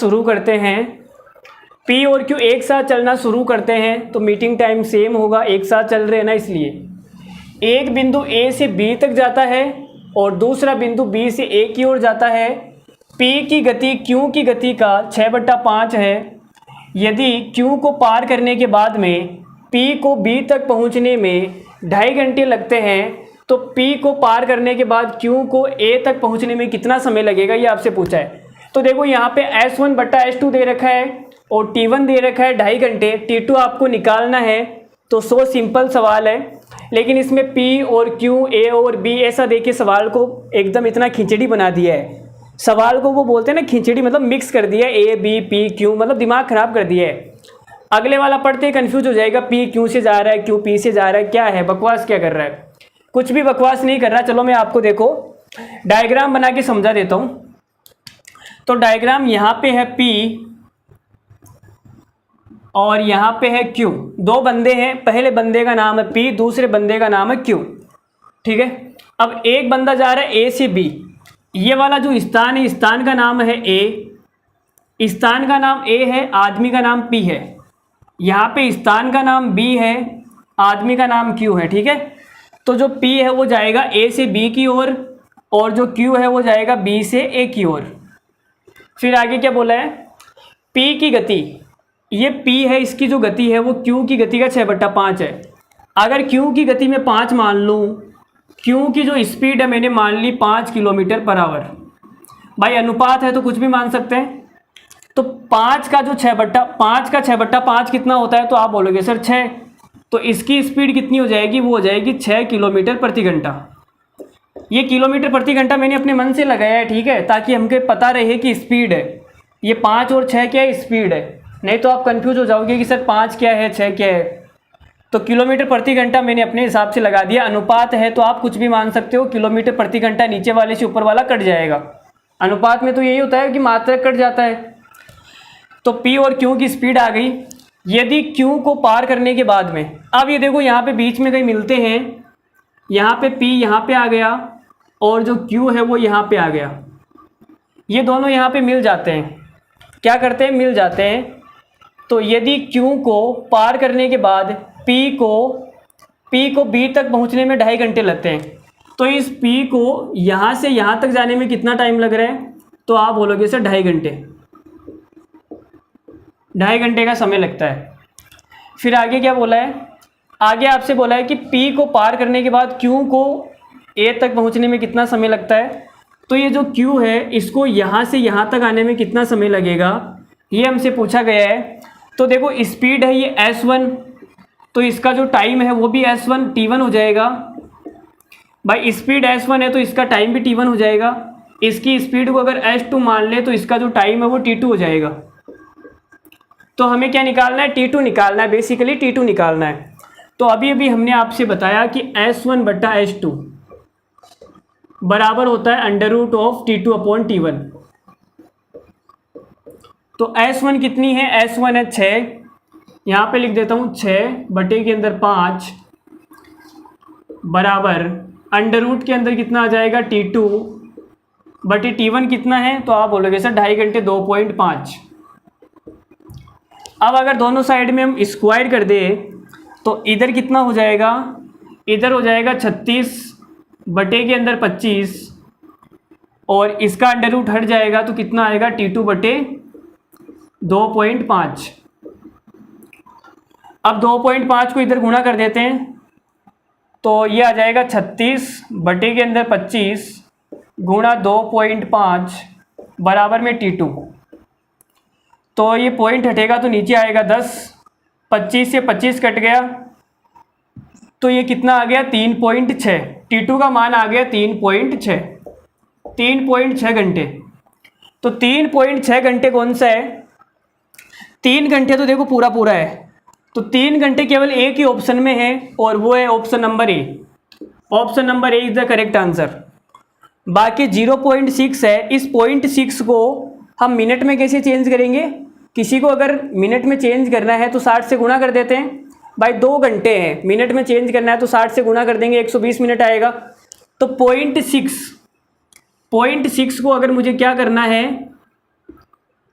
शुरू करते हैं, P और Q एक साथ चलना शुरू करते हैं तो मीटिंग टाइम सेम होगा, एक साथ चल रहे हैं ना, इसलिए एक बिंदु A से B तक जाता है और दूसरा बिंदु B से A की ओर जाता है। P की गति Q की गति का 6/5 है। यदि Q को पार करने के बाद में P को B तक पहुंचने में 2.5 घंटे लगते हैं तो P को पार करने के बाद Q को A तक पहुंचने में कितना समय लगेगा, ये आपसे पूछा है। तो देखो यहाँ पे S1/S2 दे रखा है और T1 दे रखा है 2.5 घंटे, T2 आपको निकालना है। तो सो सिंपल सवाल है, लेकिन इसमें P और Q, A और B ऐसा देके सवाल को एकदम इतना खिचड़ी बना दिया है। सवाल को वो बोलते हैं ना खिचड़ी, मतलब मिक्स कर दिया है, A B P Q, मतलब दिमाग खराब कर दिया है। अगले वाला पढ़ते ही कंफ्यूज हो जाएगा, P Q से जा रहा है, Q P से जा रहा है, क्या है बकवास क्या कर रहा है। कुछ भी बकवास नहीं कर रहा। चलो मैं आपको देखो डायग्राम बना के समझा देता हूँ। तो डायग्राम यहाँ पे है P और यहाँ पे है Q। दो बंदे हैं, पहले बंदे का नाम है P, दूसरे बंदे का नाम है Q, ठीक है। अब एक बंदा जा रहा है A से B। ये वाला जो स्थान है, स्थान का नाम है A, स्थान का नाम A है, आदमी का नाम P है। यहाँ पे स्थान का नाम B है, आदमी का नाम Q है, ठीक है। तो जो P है वो जाएगा A से B की ओर और जो Q है वो जाएगा B से A की ओर। फिर आगे क्या बोला है, P की गति, ये P है, इसकी जो गति है वो Q की गति का 6/5 है। अगर Q की गति में 5 मान लूँ, Q की जो स्पीड है मैंने मान ली 5 किलोमीटर/आवर। भाई अनुपात है तो कुछ भी मान सकते हैं। तो 5 का 6/5 कितना होता है, तो आप बोलोगे सर 6, तो इसकी स्पीड कितनी हो जाएगी, वो हो जाएगी 6 किलोमीटर प्रति घंटा। ये किलोमीटर प्रति घंटा मैंने अपने मन से लगाया है, ठीक है, ताकि हमको पता रहे कि स्पीड है। ये 5 और 6 क्या है, स्पीड है, नहीं तो आप कंफ्यूज हो जाओगे कि सर 5 क्या है 6 क्या है। तो किलोमीटर प्रति घंटा मैंने अपने हिसाब से लगा दिया। अनुपात है तो आप कुछ भी मान सकते हो, किलोमीटर प्रति घंटा नीचे वाले से ऊपर वाला कट जाएगा। अनुपात में तो यही होता है कि मात्रक कट जाता है। तो P और Q की स्पीड आ गई। यदि Q को पार करने के बाद में, अब ये देखो यहाँ पे बीच में कहीं मिलते हैं, यहाँ पे P यहाँ पे आ गया और जो Q है वो यहाँ पे आ गया, ये दोनों यहाँ पे मिल जाते हैं। क्या करते हैं, मिल जाते हैं। तो यदि Q को पार करने के बाद P को B तक पहुँचने में 2.5 घंटे लगते हैं, तो इस P को यहाँ से यहाँ तक जाने में कितना टाइम लग रहा है, तो आप बोलोगे सर 2.5 घंटे, 2.5 घंटे का समय लगता है। फिर आगे क्या बोला है, आगे आपसे बोला है कि P को पार करने के बाद Q को A तक पहुंचने में कितना समय लगता है। तो ये जो Q है इसको यहाँ से यहाँ तक आने में कितना समय लगेगा, ये हमसे पूछा गया है। तो देखो स्पीड है ये S1, तो इसका जो टाइम है वो भी S1 T1 हो जाएगा। भाई स्पीड S1 है तो इसका टाइम भी T1 हो जाएगा। इसकी स्पीड को अगर S2 मान ले तो इसका जो टाइम है वो T2 हो जाएगा। तो हमें क्या निकालना है, T2 निकालना है, बेसिकली T2 निकालना है। तो अभी अभी हमने आपसे बताया कि S1/S2 बराबर होता है √T2/T1। तो S1 कितनी है, S1 है 6, यहाँ पे लिख देता हूँ 6/5 बराबर √ के अंदर कितना आ जाएगा T2/T1 कितना है, तो आप बोलोगे सर 2.5 घंटे 2.5। अब अगर दोनों साइड में हम स्क्वायर कर दें तो इधर कितना हो जाएगा, इधर हो जाएगा 36/25 और इसका √ हट जाएगा तो कितना आएगा T2/2.5। अब 2.5 को इधर गुणा कर देते हैं तो ये आ जाएगा 36/25 गुणा 2.5 बराबर में T2। तो ये पॉइंट हटेगा तो नीचे आएगा 10, 25 से 25 कट गया तो ये कितना आ गया 3.6। T2 का मान आ गया 3.6 घंटे। तो 3.6 घंटे कौन सा है, 3 घंटे तो देखो पूरा पूरा है, तो 3 घंटे केवल एक ही ऑप्शन में है और वो है option number A. Option number A is the correct answer. बाकी 0.6 है, इस 0.6 को हम मिनट में कैसे चेंज करेंगे, किसी को अगर मिनट में चेंज करना है तो 60 से गुणा कर देते हैं। भाई 2 घंटे हैं, मिनट में चेंज करना है तो 60 से गुणा कर देंगे, 120 मिनट आएगा। तो 0.6 को अगर मुझे क्या करना है,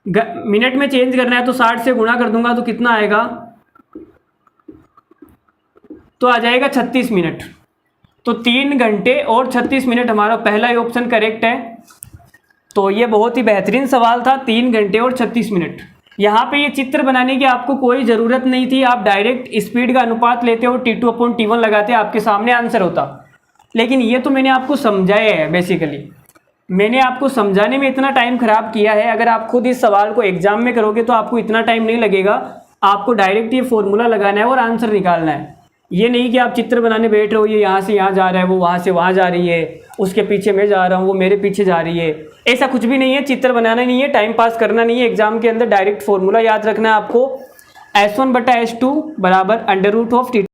मिनट में चेंज करना है तो 60 से गुणा कर दूंगा तो कितना आएगा, तो आ जाएगा 36 मिनट। तो 3 घंटे और 36 मिनट हमारा पहला ही ऑप्शन करेक्ट है। तो ये बहुत ही बेहतरीन सवाल था, 3 घंटे और 36 मिनट। यहाँ पे ये चित्र बनाने की आपको कोई ज़रूरत नहीं थी, आप डायरेक्ट स्पीड का अनुपात लेते हो, T2/T1 लगाते, आपके सामने आंसर होता। लेकिन ये तो मैंने आपको समझाया है, बेसिकली मैंने आपको समझाने में इतना टाइम खराब किया है। अगर आप खुद इस सवाल को एग्जाम में करोगे तो आपको इतना टाइम नहीं लगेगा, आपको डायरेक्ट ये फॉर्मूला लगाना है और आंसर निकालना है। ये नहीं कि आप चित्र बनाने बैठ रहे हो, ये यहाँ से यहाँ जा रहा है, वो वहाँ से वहाँ जा रही है, उसके पीछे मैं जा रहा हूँ, वो मेरे पीछे जा रही है। ऐसा कुछ भी नहीं है, चित्र बनाना नहीं है, टाइम पास करना नहीं है। एग्जाम के अंदर डायरेक्ट फॉर्मूला याद रखना है आपको, S1/S2 = √T2